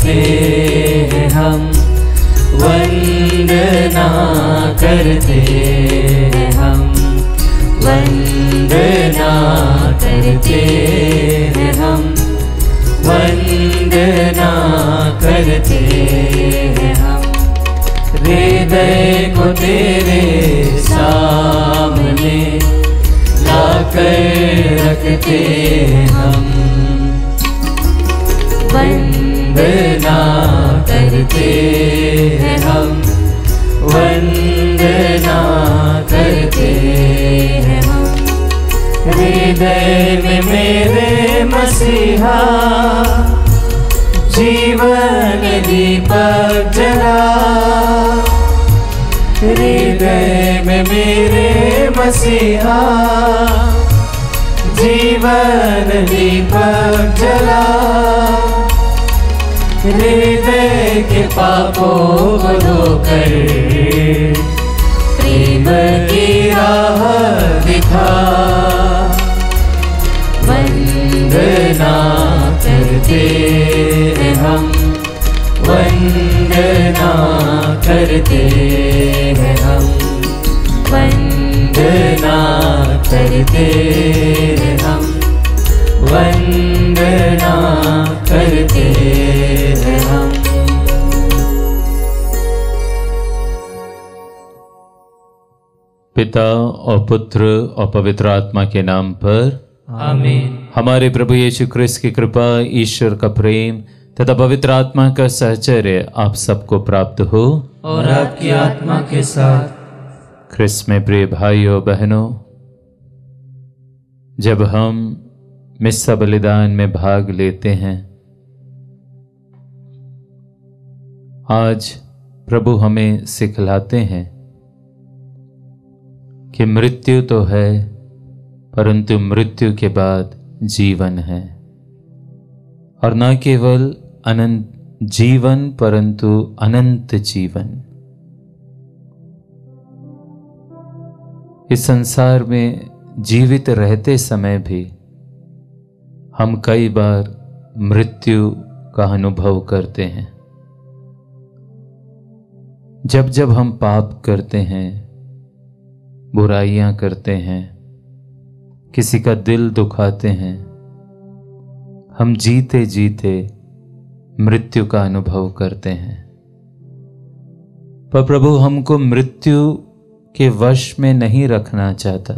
करते हैं हम, वंदना करते हैं हम, वंदना करते हैं हम, वंदना करते हैं हम। हृदय को तेरे सामने लाकर रखते हैं हम, वंदना करते हैं हम, वंदना करते हैं हम। हृदय में मेरे मसीहा जीवन दीपक जला, हृदय में मेरे मसीहा जीवन दीपक जला। हृदय के पापों को धोकर प्रेम की राह दिखा, वंदना करते हैं हम, वंदना करते हैं हम, वंदना करते हैं हम, वंदना करते हैं हम। पिता और पुत्र और पवित्र आत्मा के नाम पर आमीन। हमारे प्रभु यीशु क्रिस्त की कृपा, ईश्वर का प्रेम तथा पवित्र आत्मा का सहचर्य आप सबको प्राप्त हो और आपकी आत्मा के साथ। क्रिस्त में प्रिय भाइयों बहनों, जब हम मिस्सा बलिदान में भाग लेते हैं, आज प्रभु हमें सिखलाते हैं कि मृत्यु तो है, परंतु मृत्यु के बाद जीवन है, और न केवल अनंत जीवन परंतु अनंत जीवन। इस संसार में जीवित रहते समय भी हम कई बार मृत्यु का अनुभव करते हैं। जब जब हम पाप करते हैं, बुराइयां करते हैं, किसी का दिल दुखाते हैं, हम जीते जीते मृत्यु का अनुभव करते हैं। पर प्रभु हमको मृत्यु के वश में नहीं रखना चाहता।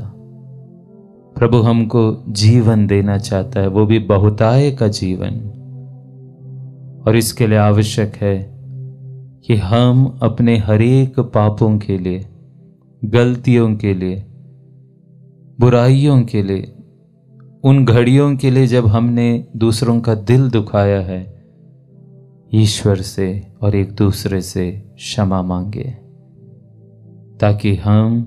प्रभु हमको जीवन देना चाहता है, वो भी बहुताय का जीवन। और इसके लिए आवश्यक है कि हम अपने हरेक पापों के लिए, गलतियों के लिए, बुराइयों के लिए, उन घड़ियों के लिए जब हमने दूसरों का दिल दुखाया है, ईश्वर से और एक दूसरे से क्षमा मांगे, ताकि हम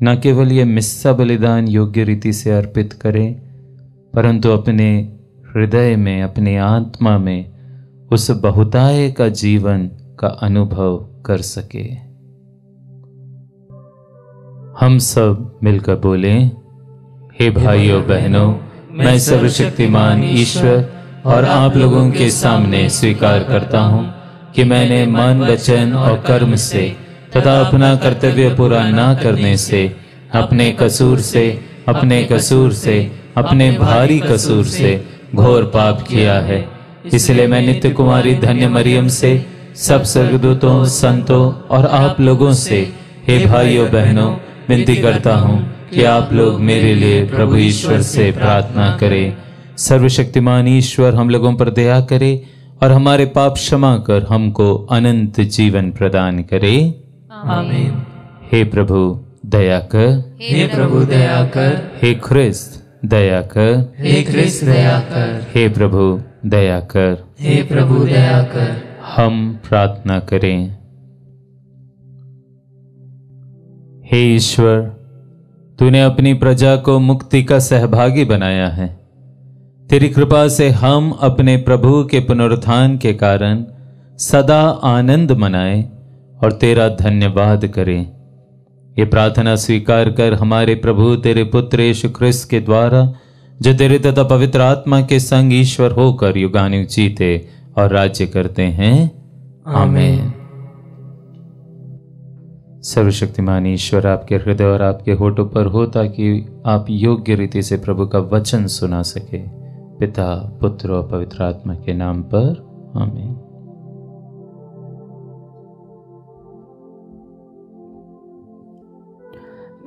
न केवल ये मिस्सा बलिदान योग्य रीति से अर्पित करें, परंतु अपने हृदय में, अपने आत्मा में उस बहुताय का जीवन का अनुभव कर सके। हम सब मिलकर बोलें, हे भाइयों बहनों, मैं सर्वशक्तिमान ईश्वर और आप लोगों के सामने स्वीकार करता हूँ कि मैंने मन, वचन और कर्म से तथा अपना कर्तव्य पूरा न करने से, अपने कसूर से, अपने भारी कसूर से घोर पाप किया है। इसलिए मैं नित्य कुमारी धन्य मरियम से, सब स्वर्गदूतों, संतों और आप लोगों से, हे भाइयों बहनों, विनती करता हूँ कि आप लोग मेरे लिए प्रभु ईश्वर से प्रार्थना करें। सर्वशक्तिमान ईश्वर हम लोगों पर दया करे और हमारे पाप क्षमा कर हमको अनंत जीवन प्रदान करे। आमीन। हे प्रभु दया कर, हे प्रभु दया कर, हे ख्रिस्त दया कर, हे ख्रिस्त दया कर, हे प्रभु दया कर, हे प्रभु दया कर। हम प्रार्थना करें। हे ईश्वर, तूने अपनी प्रजा को मुक्ति का सहभागी बनाया है। तेरी कृपा से हम अपने प्रभु के पुनरुत्थान के कारण सदा आनंद मनाएं और तेरा धन्यवाद करें। ये प्रार्थना स्वीकार कर हमारे प्रभु तेरे पुत्र यीशु ख्रिस्त के द्वारा, जो तेरे तथा पवित्र आत्मा के संग ईश्वर होकर युगानुयुग जीते और राज्य करते हैं। आमीन। सर्वशक्तिमान ईश्वर आपके हृदय और आपके होठों पर हो, ताकि आप योग्य रीति से प्रभु का वचन सुना सके। पिता, पुत्र और पवित्र आत्मा के नाम पर आमीन।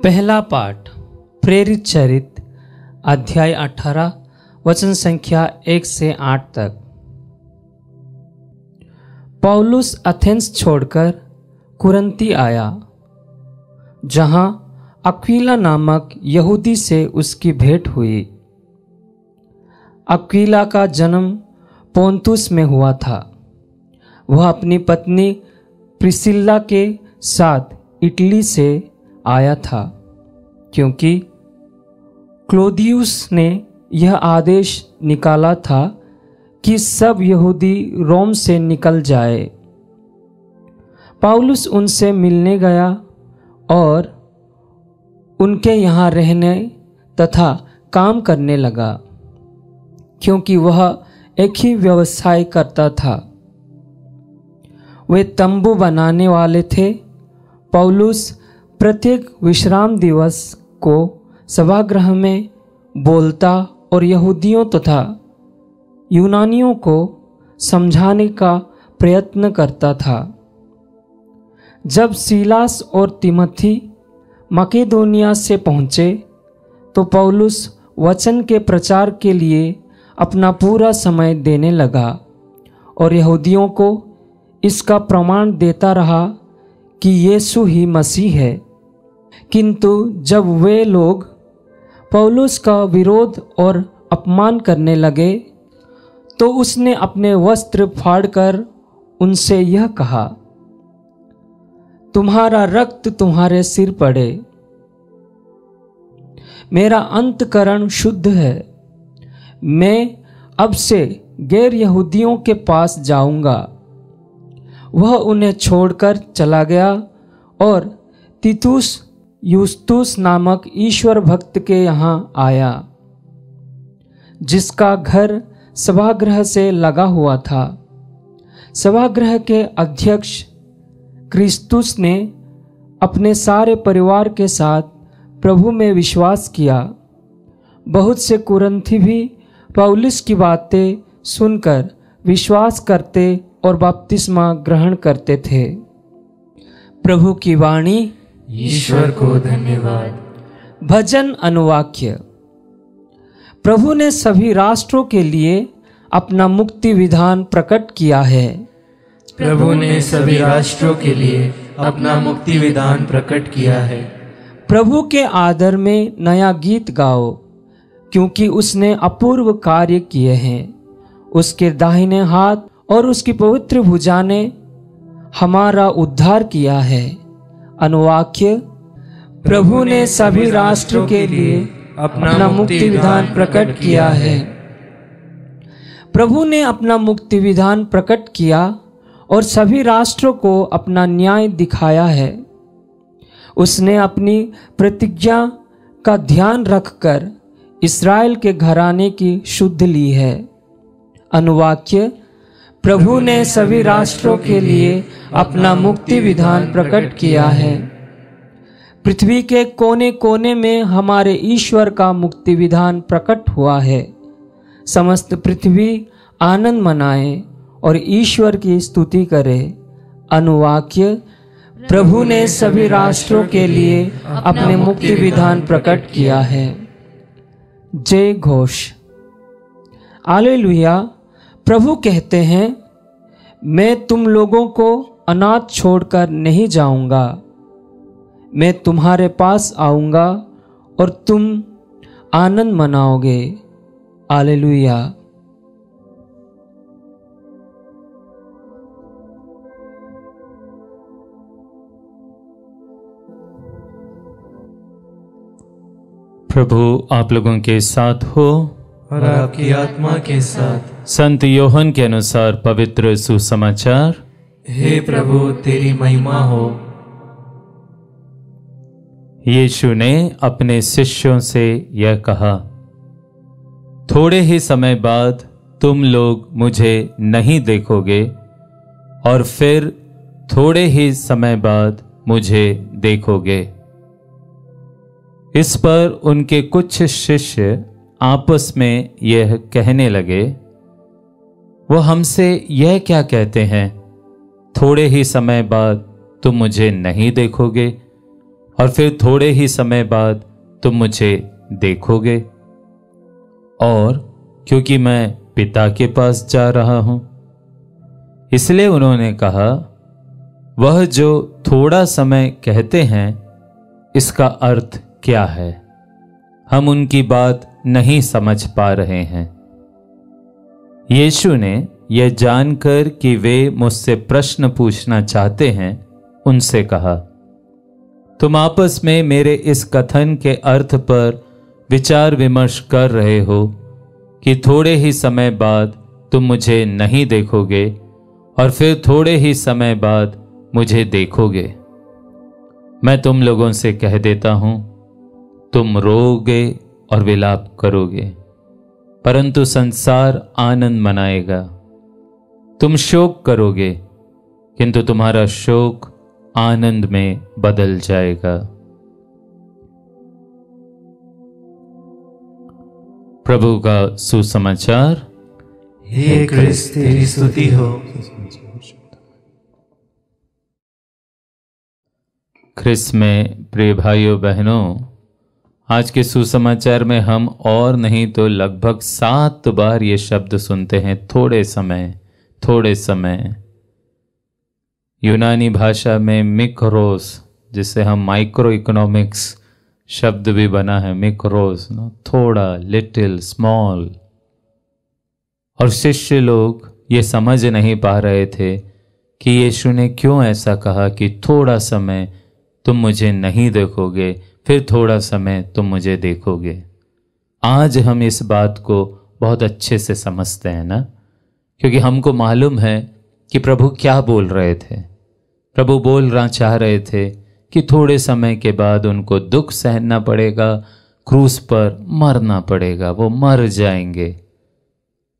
पहला पाठ प्रेरित चरित्र अध्याय 18 वचन संख्या 1 से 8 तक। पौलुस एथेंस छोड़कर कुरिन्थ आया, जहां अक्विला नामक यहूदी से उसकी भेंट हुई। अक्विला का जन्म पोंतुस में हुआ था। वह अपनी पत्नी प्रिसिल्ला के साथ इटली से आया था, क्योंकि क्लौदियुस ने यह आदेश निकाला था कि सब यहूदी रोम से निकल जाए। पौलुस उनसे मिलने गया और उनके यहाँ रहने तथा काम करने लगा, क्योंकि वह एक ही व्यवसाय करता था। वे तंबू बनाने वाले थे। पौलुस प्रत्येक विश्राम दिवस को सभागृह में बोलता और यहूदियों तथा यूनानियों को समझाने का प्रयत्न करता था। जब सीलास और तिमोथी मकेदोनिया से पहुँचे तो पौलुस वचन के प्रचार के लिए अपना पूरा समय देने लगा और यहूदियों को इसका प्रमाण देता रहा कि यीशु ही मसीह है। किंतु जब वे लोग पौलुस का विरोध और अपमान करने लगे तो उसने अपने वस्त्र फाड़कर उनसे यह कहा, तुम्हारा रक्त तुम्हारे सिर पड़े। मेरा अंतकरण शुद्ध है। मैं अब से गैर यहूदियों के पास जाऊंगा। वह उन्हें छोड़कर चला गया और तीतुस यूस्तुस नामक ईश्वर भक्त के यहाँ आया, जिसका घर सभागृह से लगा हुआ था। सभागृह के अध्यक्ष क्रिस्तुस ने अपने सारे परिवार के साथ प्रभु में विश्वास किया। बहुत से कुरिन्थी भी पौलुस की बातें सुनकर विश्वास करते और बपतिस्मा ग्रहण करते थे। प्रभु की वाणी। ईश्वर को धन्यवाद। भजन अनुवाक्य। प्रभु ने सभी राष्ट्रों के लिए अपना मुक्ति विधान प्रकट किया है। प्रभु ने सभी राष्ट्रों के लिए अपना मुक्ति विधान प्रकट किया है। प्रभु के आदर में नया गीत गाओ, क्योंकि उसने अपूर्व कार्य किए हैं। उसके दाहिने हाथ और उसकी पवित्र भुजा ने हमारा उद्धार किया है। अनुवाक्य। प्रभु ने सभी राष्ट्रों के लिए अपना मुक्ति विधान प्रकट किया है। प्रभु ने अपना मुक्ति विधान प्रकट किया और सभी राष्ट्रों को अपना न्याय दिखाया है। उसने अपनी प्रतिज्ञा का ध्यान रखकर इस्राएल के घराने की शुद्ध ली है। अनुवाक्य। प्रभु ने सभी राष्ट्रों के लिए अपना मुक्ति विधान प्रकट किया है। पृथ्वी के कोने कोने में हमारे ईश्वर का मुक्ति विधान प्रकट हुआ है। समस्त पृथ्वी आनंद मनाए और ईश्वर की स्तुति करे। अनुवाक्य। प्रभु ने सभी राष्ट्रों के लिए अपने मुक्ति विधान प्रकट किया है। जय घोष। हालेलुया। प्रभु कहते हैं, मैं तुम लोगों को अनाथ छोड़कर नहीं जाऊंगा। मैं तुम्हारे पास आऊंगा और तुम आनंद मनाओगे। हालेलुया। प्रभु आप लोगों के साथ हो और आपकी आत्मा के साथ। संत योहन के अनुसार पवित्र सुसमाचार। हे प्रभु तेरी महिमा हो। यीशु ने अपने शिष्यों से यह कहा, थोड़े ही समय बाद तुम लोग मुझे नहीं देखोगे और फिर थोड़े ही समय बाद मुझे देखोगे। इस पर उनके कुछ शिष्य आपस में यह कहने लगे, वो हमसे यह क्या कहते हैं, थोड़े ही समय बाद तुम मुझे नहीं देखोगे और फिर थोड़े ही समय बाद तुम मुझे देखोगे। और क्योंकि मैं पिता के पास जा रहा हूं, इसलिए उन्होंने कहा, वह जो थोड़ा समय कहते हैं इसका अर्थ क्या है, हम उनकी बात नहीं समझ पा रहे हैं। यीशु ने यह जानकर कि वे मुझसे प्रश्न पूछना चाहते हैं, उनसे कहा, तुम आपस में मेरे इस कथन के अर्थ पर विचार विमर्श कर रहे हो कि थोड़े ही समय बाद तुम मुझे नहीं देखोगे और फिर थोड़े ही समय बाद मुझे देखोगे। मैं तुम लोगों से कह देता हूं, तुम रोओगे और विलाप करोगे, परंतु संसार आनंद मनाएगा। तुम शोक करोगे, किंतु तुम्हारा शोक आनंद में बदल जाएगा। प्रभु का सुसमाचार। हे क्रिस्त तेरी स्तुति हो। क्रिस्त में प्रिय भाइयों बहनों, आज के सुसमाचार में हम और नहीं तो लगभग 7 बार ये शब्द सुनते हैं, थोड़े समय, थोड़े समय। यूनानी भाषा में मिक्रोस, जिसे हम माइक्रो इकोनॉमिक्स शब्द भी बना है, मिक्रोस, थोड़ा, लिटिल, स्मॉल। और शिष्य लोग ये समझ नहीं पा रहे थे कि यीशु ने क्यों ऐसा कहा कि थोड़ा समय तुम मुझे नहीं देखोगे, फिर थोड़ा समय तुम मुझे देखोगे। आज हम इस बात को बहुत अच्छे से समझते हैं ना, क्योंकि हमको मालूम है कि प्रभु क्या बोल रहे थे। प्रभु बोलना चाह रहे थे कि थोड़े समय के बाद उनको दुख सहना पड़ेगा, क्रूस पर मरना पड़ेगा, वो मर जाएंगे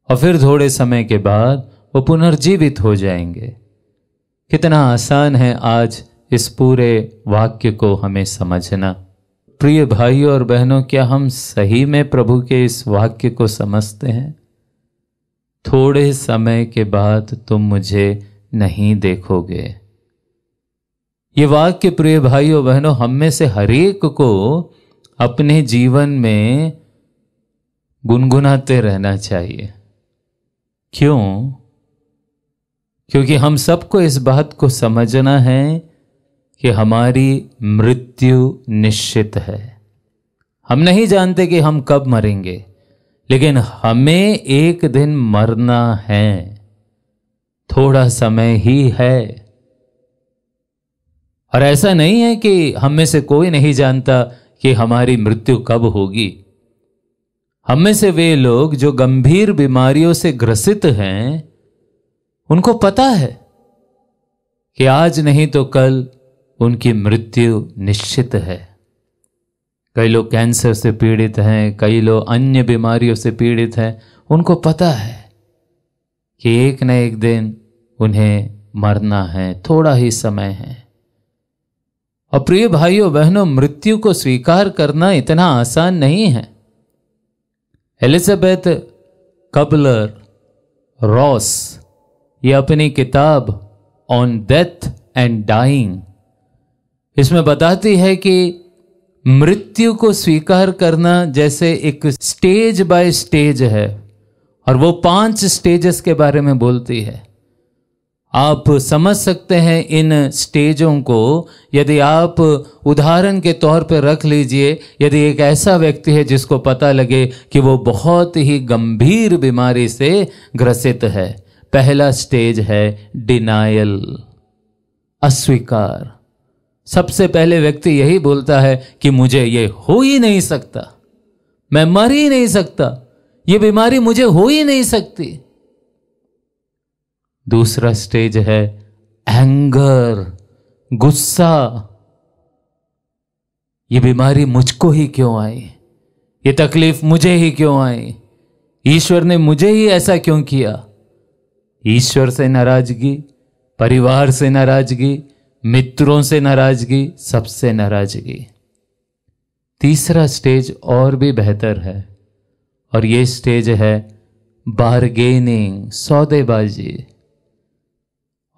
और फिर थोड़े समय के बाद वो पुनर्जीवित हो जाएंगे। कितना आसान है आज इस पूरे वाक्य को हमें समझना। प्रिय भाइयों और बहनों, क्या हम सही में प्रभु के इस वाक्य को समझते हैं? थोड़े समय के बाद तुम मुझे नहीं देखोगे। ये वाक्य प्रिय भाइयों बहनों, हम में से हरेक को अपने जीवन में गुनगुनाते रहना चाहिए। क्यों? क्योंकि हम सबको इस बात को समझना है कि हमारी मृत्यु निश्चित है। हम नहीं जानते कि हम कब मरेंगे, लेकिन हमें एक दिन मरना है। थोड़ा समय ही है। और ऐसा नहीं है कि हम में से कोई नहीं जानता कि हमारी मृत्यु कब होगी। हम में से वे लोग जो गंभीर बीमारियों से ग्रसित हैं, उनको पता है कि आज नहीं तो कल उनकी मृत्यु निश्चित है। कई लोग कैंसर से पीड़ित हैं, कई लोग अन्य बीमारियों से पीड़ित हैं। उनको पता है कि एक न एक दिन उन्हें मरना है, थोड़ा ही समय है। और प्रिय भाइयों बहनों, मृत्यु को स्वीकार करना इतना आसान नहीं है। एलिजाबेथ कबलर रॉस ये अपनी किताब ऑन डेथ एंड डाइंग, इसमें बताती है कि मृत्यु को स्वीकार करना जैसे एक स्टेज बाय स्टेज है, और वो 5 स्टेजेस के बारे में बोलती है। आप समझ सकते हैं इन स्टेजों को। यदि आप उदाहरण के तौर पर रख लीजिए, यदि एक ऐसा व्यक्ति है जिसको पता लगे कि वो बहुत ही गंभीर बीमारी से ग्रसित है, पहला स्टेज है डिनायल, अस्वीकार। सबसे पहले व्यक्ति यही बोलता है कि मुझे ये हो ही नहीं सकता, मैं मर ही नहीं सकता, ये बीमारी मुझे हो ही नहीं सकती। दूसरा स्टेज है एंगर, गुस्सा। ये बीमारी मुझको ही क्यों आई, ये तकलीफ मुझे ही क्यों आई, ईश्वर ने मुझे ही ऐसा क्यों किया? ईश्वर से नाराजगी, परिवार से नाराजगी, मित्रों से नाराजगी, सबसे नाराजगी। तीसरा स्टेज और भी बेहतर है, और ये स्टेज है बार्गेनिंग, सौदेबाजी।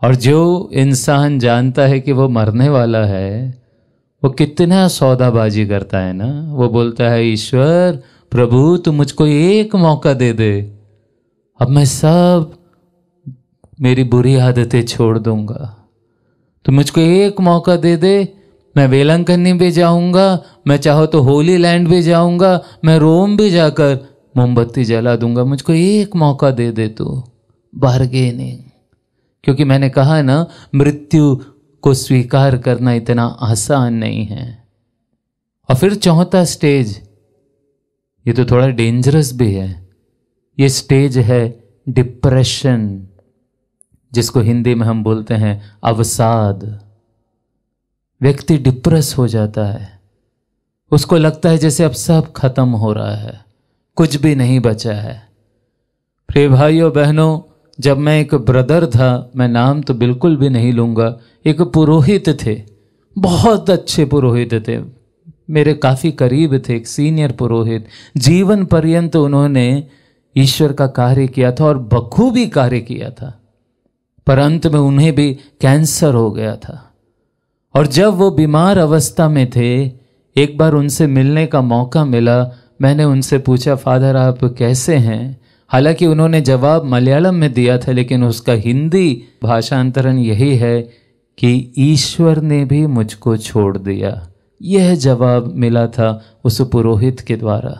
और जो इंसान जानता है कि वो मरने वाला है, वो कितना सौदाबाजी करता है ना। वो बोलता है, ईश्वर प्रभु तू मुझको एक मौका दे दे, अब मैं सब मेरी बुरी आदतें छोड़ दूंगा। तो मुझको एक मौका दे दे, मैं वेलंकन्नी भी जाऊंगा, मैं चाहो तो होली लैंड भी जाऊंगा, मैं रोम भी जाकर मोमबत्ती जला दूंगा, मुझको एक मौका दे दे तू। बार्गेनिंग, क्योंकि मैंने कहा ना, मृत्यु को स्वीकार करना इतना आसान नहीं है। और फिर चौथा स्टेज, ये तो थोड़ा डेंजरस भी है, ये स्टेज है डिप्रेशन, जिसको हिंदी में हम बोलते हैं अवसाद। व्यक्ति डिप्रेस हो जाता है, उसको लगता है जैसे अब सब खत्म हो रहा है, कुछ भी नहीं बचा है। प्रिय भाइयों बहनों, जब मैं एक ब्रदर था, मैं नाम तो बिल्कुल भी नहीं लूंगा, एक पुरोहित थे, बहुत अच्छे पुरोहित थे, मेरे काफी करीब थे, एक सीनियर पुरोहित। जीवन पर्यंत उन्होंने ईश्वर का कार्य किया था और बखूबी कार्य किया था, पर अंत में उन्हें भी कैंसर हो गया था। और जब वो बीमार अवस्था में थे, एक बार उनसे मिलने का मौका मिला। मैंने उनसे पूछा, फादर आप कैसे हैं? हालांकि उन्होंने जवाब मलयालम में दिया था, लेकिन उसका हिंदी भाषांतरण यही है कि ईश्वर ने भी मुझको छोड़ दिया। यह जवाब मिला था उस पुरोहित के द्वारा।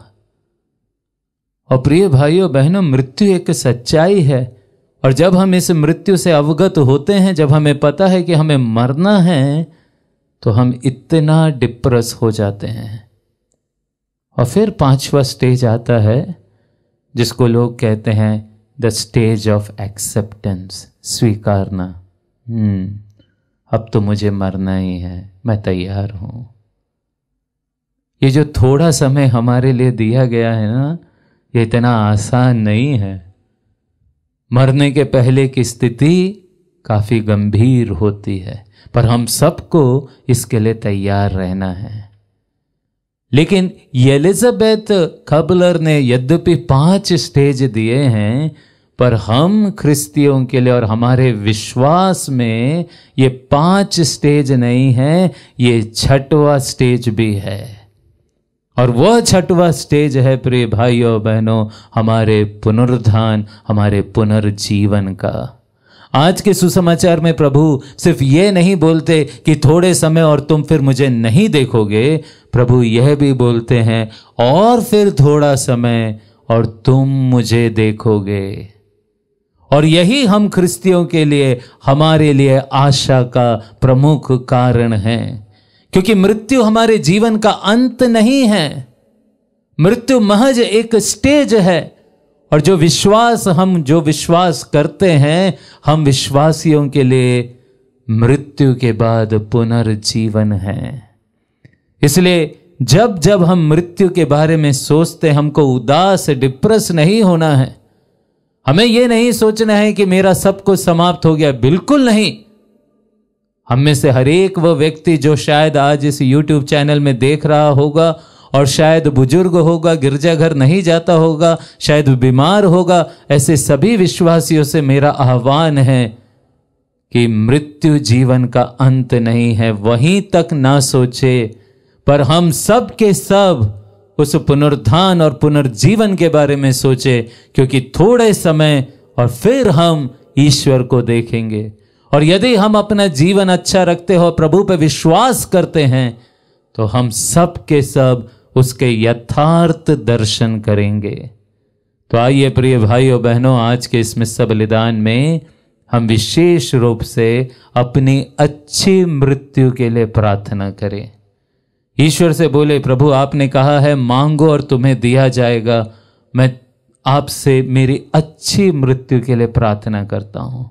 और प्रिय भाइयों बहनों, मृत्यु एक सच्चाई है, और जब हम इस मृत्यु से अवगत होते हैं, जब हमें पता है कि हमें मरना है, तो हम इतना डिप्रेस हो जाते हैं। और फिर पांचवा स्टेज आता है, जिसको लोग कहते हैं द स्टेज ऑफ एक्सेप्टेंस, स्वीकारना। अब तो मुझे मरना ही है, मैं तैयार हूं। ये जो थोड़ा समय हमारे लिए दिया गया है ना, ये इतना आसान नहीं है। मरने के पहले की स्थिति काफी गंभीर होती है, पर हम सबको इसके लिए तैयार रहना है। लेकिन एलिजाबेथ कबलर ने यद्यपि 5 स्टेज दिए हैं, पर हम ख्रिस्तियों के लिए और हमारे विश्वास में ये 5 स्टेज नहीं है, ये 6वां स्टेज भी है। और वह 6वां स्टेज है प्रिय भाइयों बहनों, हमारे पुनरुत्थान, हमारे पुनर्जीवन का। आज के सुसमाचार में प्रभु सिर्फ ये नहीं बोलते कि थोड़े समय और तुम फिर मुझे नहीं देखोगे, प्रभु यह भी बोलते हैं और फिर थोड़ा समय और तुम मुझे देखोगे। और यही हम ख्रिस्तियों के लिए, हमारे लिए आशा का प्रमुख कारण है, क्योंकि मृत्यु हमारे जीवन का अंत नहीं है। मृत्यु महज एक स्टेज है, और जो विश्वास करते हैं, हम विश्वासियों के लिए मृत्यु के बाद पुनर्जीवन है। इसलिए जब जब हम मृत्यु के बारे में सोचते हैं, हमको उदास, डिप्रेस नहीं होना है। हमें यह नहीं सोचना है कि मेरा सब कुछ समाप्त हो गया, बिल्कुल नहीं। हम में से हर एक वह व्यक्ति जो शायद आज इस YouTube चैनल में देख रहा होगा, और शायद बुजुर्ग होगा, गिरजाघर नहीं जाता होगा, शायद बीमार होगा, ऐसे सभी विश्वासियों से मेरा आह्वान है कि मृत्यु जीवन का अंत नहीं है, वहीं तक ना सोचे, पर हम सब के सब उस पुनरुत्थान और पुनर्जीवन के बारे में सोचे, क्योंकि थोड़े समय और फिर हम ईश्वर को देखेंगे। और यदि हम अपना जीवन अच्छा रखते हो, प्रभु पे विश्वास करते हैं, तो हम सब के सब उसके यथार्थ दर्शन करेंगे। तो आइए प्रिय भाइयों बहनों, आज के इस मिस्सा बलिदान में हम विशेष रूप से अपनी अच्छी मृत्यु के लिए प्रार्थना करें। ईश्वर से बोले, प्रभु आपने कहा है मांगो और तुम्हें दिया जाएगा। मैं आपसे मेरी अच्छी मृत्यु के लिए प्रार्थना करता हूं।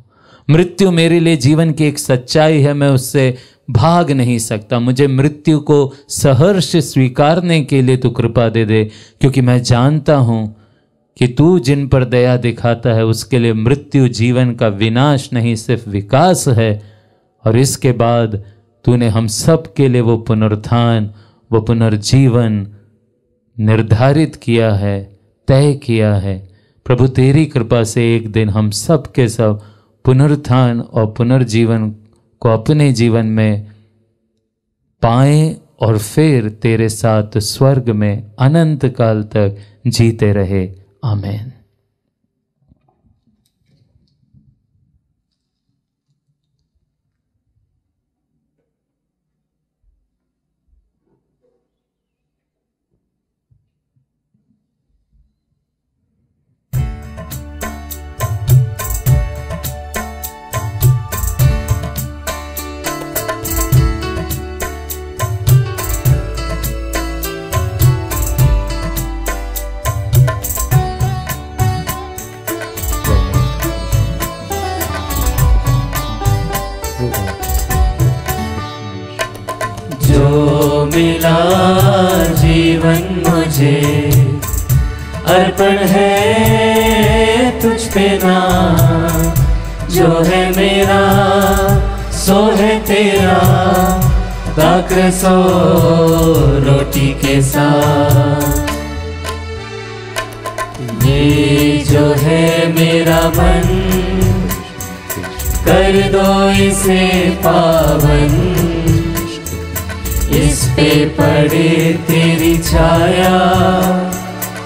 मृत्यु मेरे लिए जीवन की एक सच्चाई है, मैं उससे भाग नहीं सकता। मुझे मृत्यु को सहर्ष स्वीकारने के लिए तू कृपा दे दे, क्योंकि मैं जानता हूं कि तू जिन पर दया दिखाता है उसके लिए मृत्यु जीवन का विनाश नहीं सिर्फ विकास है, और इसके बाद तूने हम सब के लिए वो पुनरुत्थान, वो पुनर्जीवन निर्धारित किया है, तय किया है। प्रभु तेरी कृपा से एक दिन हम सब के सब पुनरुत्थान और पुनर्जीवन को अपने जीवन में पाएं और फिर तेरे साथ स्वर्ग में अनंत काल तक जीते रहे। आमीन। जो मिला जीवन मुझे अर्पण है तुझ पे ना, जो है मेरा सो है तेरा, दाकर सो रोटी के साथ। ये जो है मेरा मन कर दो इसे पावन, इस पे पड़े तेरी छाया,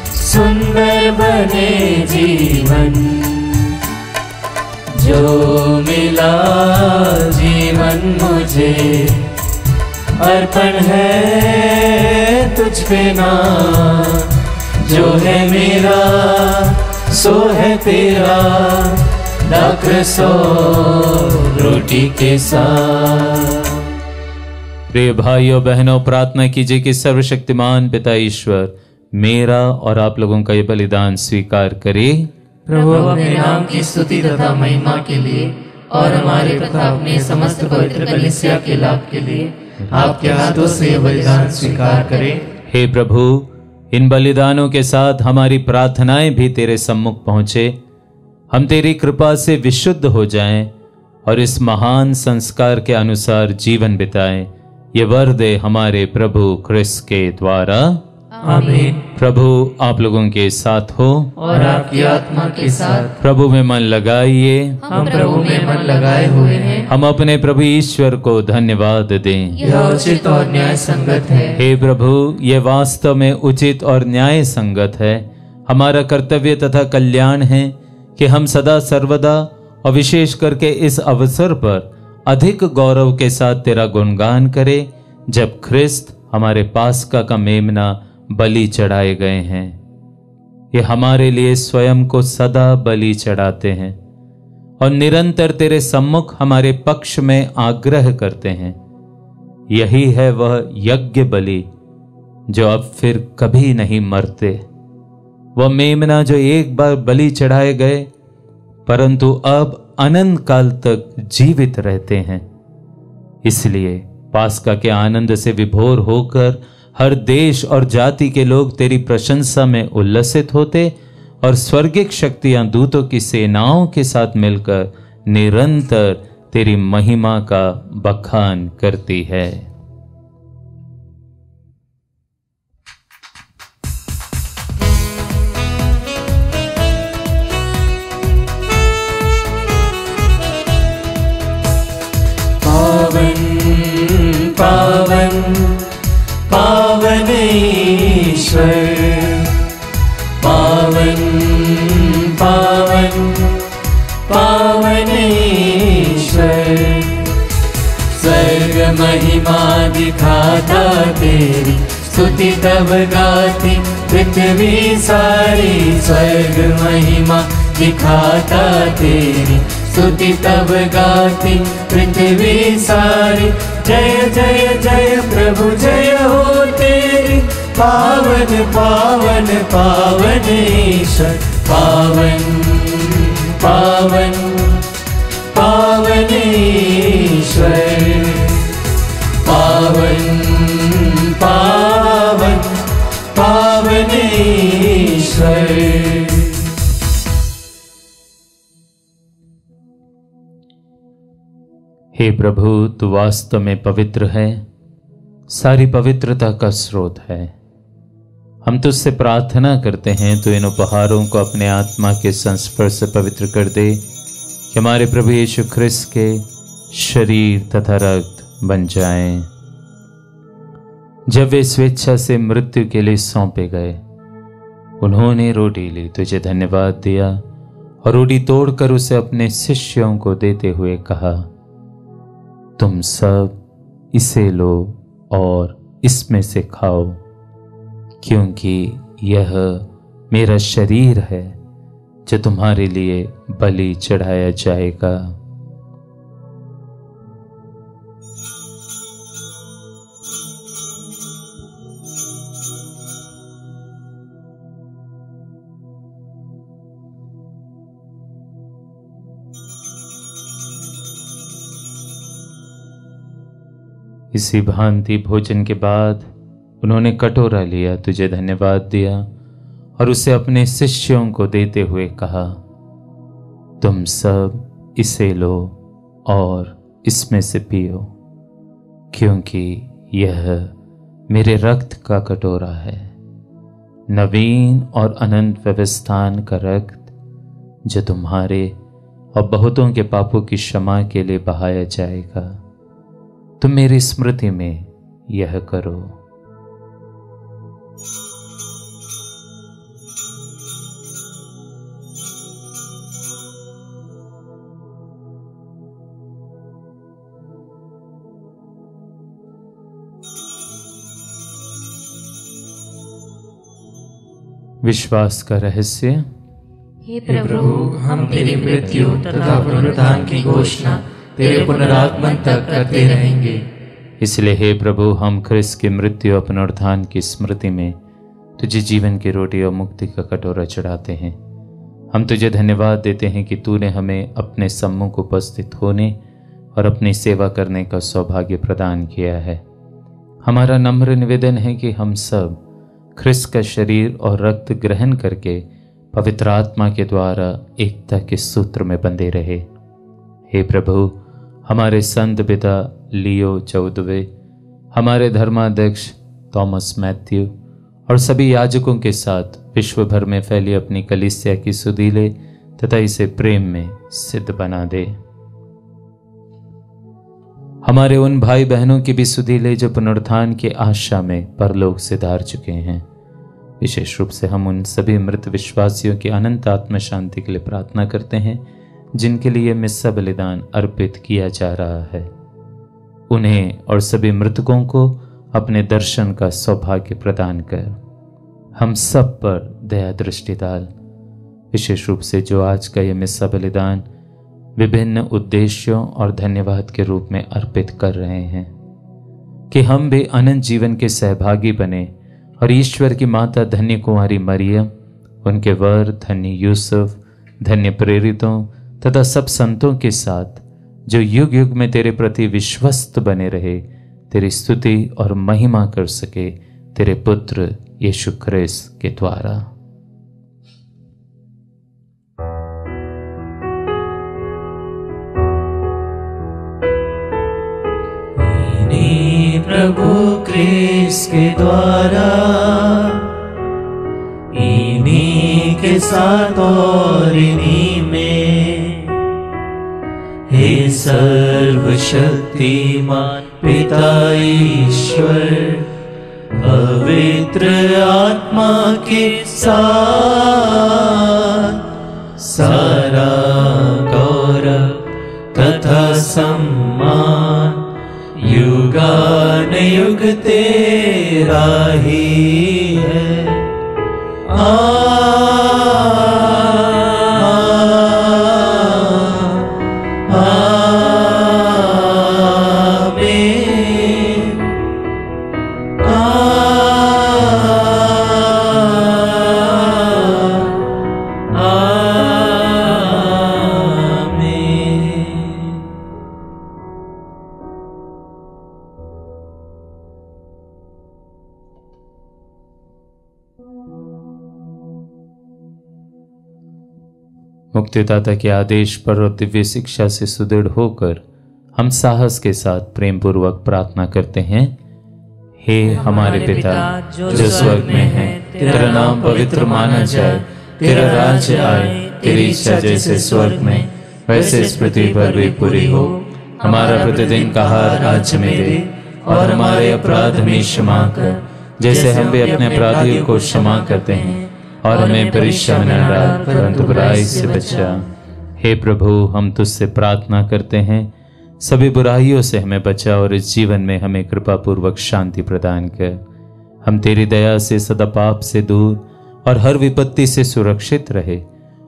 सुंदर बने जीवन। जो मिला जीवन मुझे अर्पण है तुझ पे ना, जो है मेरा सो है तेरा, दाकर सो रोटी के साथ। प्रिय भाइयों बहनों, प्रार्थना कीजिए कि सर्वशक्तिमान पिता ईश्वर मेरा और आप लोगों का ये बलिदान स्वीकार करे। प्रभु अपने नाम की स्तुति तथा महिमा के लिए और हमारे तथा अपने समस्त पवित्र कलीसिया के लाभ के लिए आपके हाथों से ये बलिदान स्वीकार करें। हे प्रभु, इन बलिदानों के साथ हमारी प्रार्थनाएं भी तेरे सम्मुख पहुंचे, हम तेरी कृपा से विशुद्ध हो जाएं और इस महान संस्कार के अनुसार जीवन बिताएं। ये वर दे हमारे प्रभु क्रिस्त के द्वारा। आमीन। प्रभु आप लोगों के साथ हो और आपकी आत्मा के साथ। प्रभु में मन लगाइए। हम प्रभु में मन लगाए हुए हैं। हम अपने प्रभु ईश्वर को धन्यवाद दें। यह उचित और न्याय संगत है। हे प्रभु, ये वास्तव में उचित और न्याय संगत है। हमारा कर्तव्य तथा कल्याण है कि हम सदा सर्वदा और विशेष करके इस अवसर पर अधिक गौरव के साथ तेरा गुणगान करें, जब ख्रिस्त हमारे पास्का का मेमना बलि चढ़ाए गए हैं। ये हमारे लिए स्वयं को सदा बलि चढ़ाते हैं और निरंतर तेरे सम्मुख हमारे पक्ष में आग्रह करते हैं। यही है वह यज्ञ बलि जो अब फिर कभी नहीं मरते, वह मेमना जो एक बार बलि चढ़ाए गए परंतु अब अनंत काल तक जीवित रहते हैं। इसलिए पास्का के आनंद से विभोर होकर हर देश और जाति के लोग तेरी प्रशंसा में उल्लसित होते और स्वर्गिक शक्तियां दूतों की सेनाओं के साथ मिलकर निरंतर तेरी महिमा का बखान करती है। पावन पावन ईश्वर, पावन पावन पावन ईश्वर। स्वर्ग महिमा दिखाता तेरी, स्तुति तब गाती पृथ्वी सारी। स्वर्ग महिमा दिखाता तेरी, स्तुति तब गाती पृथ्वी सारी। जय जय जय प्रभु जय हो तेरी, पावन पावन पावन ईश्वर। पावन पावन पावन ईश्वर, पावन पावन पावन ईश्वर। हे प्रभु, तू वास्तव में पवित्र है, सारी पवित्रता का स्रोत है। हम तुझसे प्रार्थना करते हैं तो इन उपहारों को अपने आत्मा के संस्पर्श से पवित्र कर दे कि हमारे प्रभु यीशु ख्रिस्त के शरीर तथा रक्त बन जाएं। जब वे स्वेच्छा से मृत्यु के लिए सौंपे गए, उन्होंने रोटी ली, तुझे धन्यवाद दिया और रोटी तोड़कर उसे अपने शिष्यों को देते हुए कहा, तुम सब इसे लो और इसमें से खाओ, क्योंकि यह मेरा शरीर है जो तुम्हारे लिए बलि चढ़ाया जाएगा। इसी भांति भोजन के बाद उन्होंने कटोरा लिया, तुझे धन्यवाद दिया और उसे अपने शिष्यों को देते हुए कहा, तुम सब इसे लो और इसमें से पियो, क्योंकि यह मेरे रक्त का कटोरा है, नवीन और अनंत व्यवस्थान का रक्त, जो तुम्हारे और बहुतों के पापों की क्षमा के लिए बहाया जाएगा। तुम मेरी स्मृति में यह करो। विश्वास का रहस्य। हे प्रभु, हम तेरी मृत्यु तथा पुनरुत्थान की घोषणा तेरे पुनरागमन तक करते रहेंगे। इसलिए हे प्रभु, हम ख्रिस्त की मृत्यु और पुनरुत्थान की स्मृति में तुझे जीवन की रोटी और मुक्ति का कटोरा चढ़ाते हैं। हम तुझे धन्यवाद देते हैं कि तूने हमें अपने सम्मुख उपस्थित होने और अपनी सेवा करने का सौभाग्य प्रदान किया है। हमारा नम्र निवेदन है कि हम सब ख्रिस्त का शरीर और रक्त ग्रहण करके पवित्र आत्मा के द्वारा एकता के सूत्र में बंधे रहे। हे प्रभु, हमारे संत पिता लियो 14वें, हमारे धर्माध्यक्ष थॉमस मैथ्यू और सभी याजकों के साथ विश्व भर में फैली अपनी कलीसिया की सुधीले तथा इसे प्रेम में सिद्ध बना दे। हमारे उन भाई बहनों की भी सुधीले जो पुनरुत्थान की आशा में परलोक से धार चुके हैं। विशेष रूप से हम उन सभी मृत विश्वासियों की अनंत आत्म शांति के लिए प्रार्थना करते हैं जिनके लिए मिस्सा बलिदान अर्पित किया जा रहा है। उन्हें और सभी मृतकों को अपने दर्शन का सौभाग्य प्रदान कर हम सब पर दया दृष्टि डाल। विशेष रूप से जो आज का यह मिस्सा बलिदान विभिन्न उद्देश्यों और धन्यवाद के रूप में अर्पित कर रहे हैं, कि हम भी अनंत जीवन के सहभागी बने और ईश्वर की माता धन्य कुंवारी मरियम, उनके वर धन्य यूसुफ, धन्य प्रेरितों तथा सब संतों के साथ जो युग युग में तेरे प्रति विश्वस्त बने रहे, तेरी स्तुति और महिमा कर सके तेरे पुत्र यीशु ख्रिस्त के द्वारा। प्रभु क्रिस्त के द्वारा, इन्हीं के साथ और इन्हीं में, हे सर्वशक्तिमान पिता ईश्वर, पवित्र आत्मा के साथ सारा गौरव तथा सम्मान युगान युग तेरा ही है। मुक्तिदाता के आदेश पर और दिव्य शिक्षा से सुदृढ़ होकर हम साहस के साथ प्रेम पूर्वक प्रार्थना करते हैं। हे हमारे पिता जो स्वर्ग में है, तेरा नाम पवित्र माना जाए, तेरा राज्य आए, तेरी इच्छा जैसे स्वर्ग में वैसे इस पृथ्वी पर भी पूरी हो। हमारा प्रतिदिन का आहार आज हमें दे, और हमारे अपराध हमें क्षमा कर, जैसे हम भी अपने अपराधियों को क्षमा करते हैं, और हमें परीक्षा में न डाल, परंतु बुराई से बचा। हे प्रभु, हम तुझसे प्रार्थना करते हैं, सभी बुराइयों से हमें बचा और इस जीवन में हमें कृपा पूर्वक शांति प्रदान कर। हम तेरी दया से सदा पाप से दूर और हर विपत्ति से सुरक्षित रहे,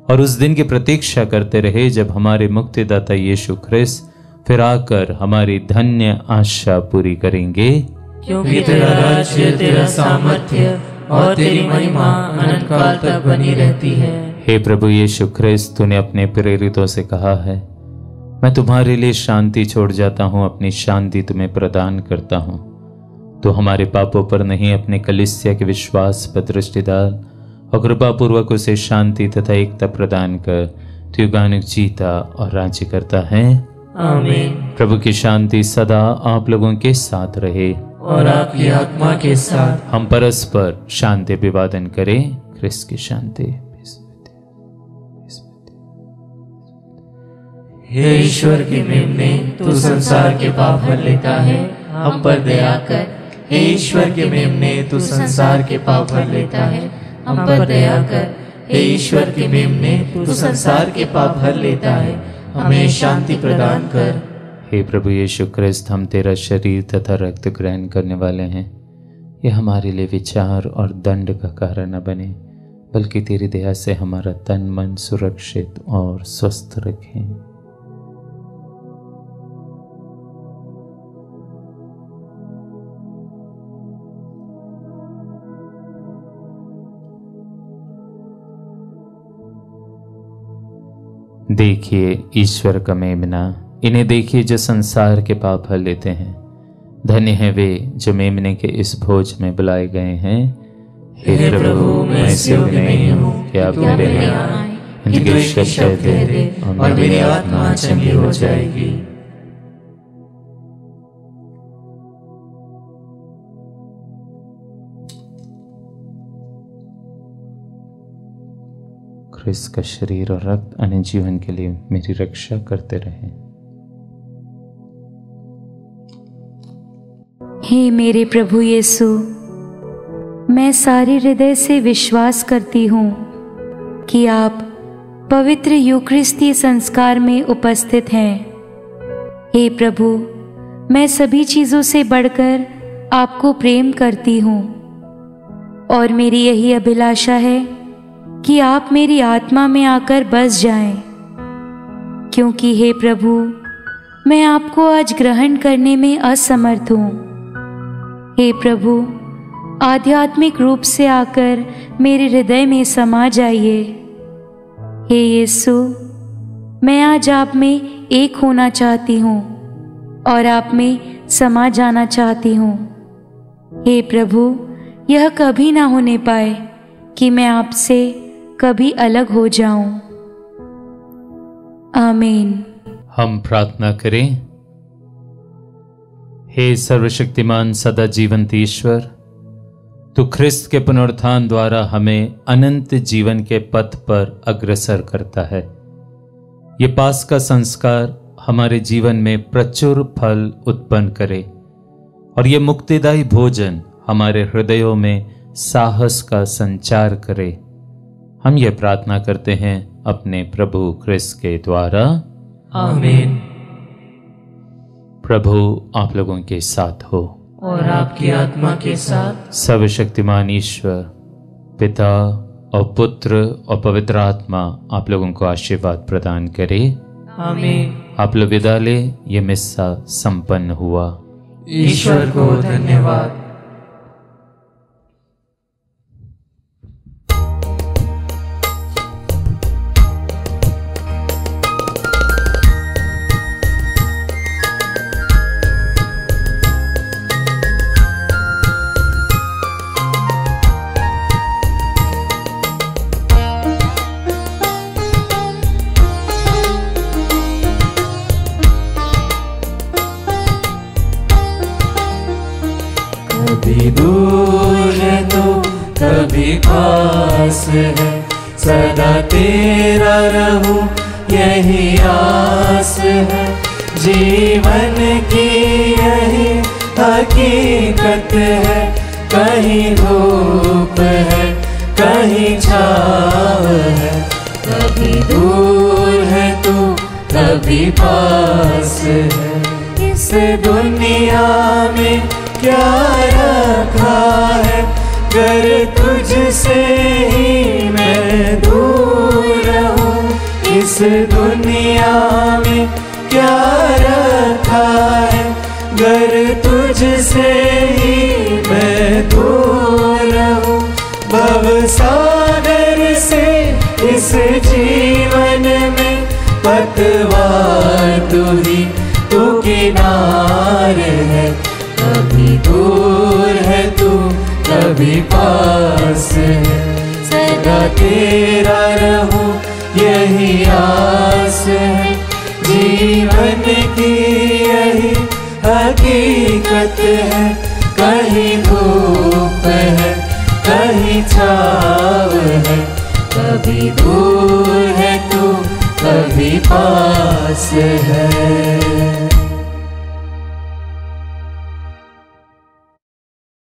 और उस दिन की प्रतीक्षा करते रहे जब हमारे मुक्तिदाता यीशु ख्रिस्त फिर आकर हमारी धन्य आशा पूरी करेंगे। क्योंकि तेरा राज्य, तेरा सामर्थ्य और तेरी महिमा अनंत काल तक बनी रहती है। हे प्रभु यीशु ख्रिस्त, तूने अपने प्रेरितों से कहा है, मैं तुम्हारे लिए शांति छोड़ जाता हूँ, अपनी शांति तुम्हें प्रदान करता हूँ। तो हमारे पापों पर नहीं, अपने कलीसिया के विश्वास पर दृष्टि डाल और कृपा पूर्वक उसे शांति तथा एकता प्रदान कर। तू युगानुग जीता और राज्य करता है। आमीन। प्रभु की शांति सदा आप लोगों के साथ रहे और आपकी आत्मा के साथ। हम परस्पर शांति अभिवादन करें। ख्रिस्त की शांति। हे ईश्वर के मेमने, तू संसार के पाप हर लेता है, हम पर दया कर। हे ईश्वर के मेमने, तू संसार के पाप हर लेता है, हम पर दया कर। हे ईश्वर के मेमने, तू संसार के पाप हर लेता है, हमें शांति प्रदान कर। हे प्रभु यीशु ख्रिस्त, हम तेरा शरीर तथा रक्त ग्रहण करने वाले हैं। ये हमारे लिए विचार और दंड का कारण न बने, बल्कि तेरी दया से हमारा तन मन सुरक्षित और स्वस्थ रखें। देखिए ईश्वर का मेमना, इन्हें देखिए जो संसार के पाप हर लेते हैं। धन्य है वे जो मेमने के इस भोज में बुलाए गए हैं। हे प्रभु, मैं इस योग्य नहीं हूँ कि आप मेरे यहाँ आएं, इनके शब्द कह दे और मेरी आत्मा चंगी हो जाएगी। ख्रिस्त का शरीर और रक्त अन्य जीवन के लिए मेरी रक्षा करते रहें। हे मेरे प्रभु यीशु, मैं सारे हृदय से विश्वास करती हूँ कि आप पवित्र यूकरिस्तीय संस्कार में उपस्थित हैं। हे प्रभु, मैं सभी चीज़ों से बढ़कर आपको प्रेम करती हूँ, और मेरी यही अभिलाषा है कि आप मेरी आत्मा में आकर बस जाएं, क्योंकि हे प्रभु, मैं आपको आज ग्रहण करने में असमर्थ हूँ। हे प्रभु, आध्यात्मिक रूप से आकर मेरे हृदय में समा जाइए। हे यीशु, मैं आज आप में एक होना चाहती हूँ और आप में समा जाना चाहती हूँ। हे प्रभु, यह कभी ना होने पाए कि मैं आपसे कभी अलग हो जाऊं। आमीन। हम प्रार्थना करें। हे सर्वशक्तिमान सदा जीवंत ईश्वर, तू ख्रिस्त के पुनरुत्थान द्वारा हमें अनंत जीवन के पथ पर अग्रसर करता है। ये पास्का संस्कार हमारे जीवन में प्रचुर फल उत्पन्न करे, और ये मुक्तिदायी भोजन हमारे हृदयों में साहस का संचार करे। हम ये प्रार्थना करते हैं अपने प्रभु ख्रिस्त के द्वारा। आमीन। प्रभु आप लोगों के साथ हो और आपकी आत्मा के साथ। सर्वशक्तिमान ईश्वर पिता और पुत्र और पवित्र आत्मा आप लोगों को आशीर्वाद प्रदान करे। आमीन। आप लोग विदा ले, ये मिस्सा संपन्न हुआ। ईश्वर को धन्यवाद। कभी दूर है तो कभी पास है, सदा तेरा रहूं यही आस है। जीवन की यही हकीकत है, कहीं धूप है कहीं छाँव है, कभी दूर है तू कभी पास है। इस दुनिया में क्या रखा है, गर तुझसे ही मैं दूर रहूं। इस दुनिया में क्या रखा है, गर तुझसे ही मैं दूर रहूं। भवसागर से इस जीवन में पतवार तू ही तू किनारे है, कभी दूर है तू कभी पास है, सदा तेरा रहूं यही आस है। जीवन की यही हकीकत है, कहीं धूप है कहीं छाँव है, कभी दूर है तू कभी पास है।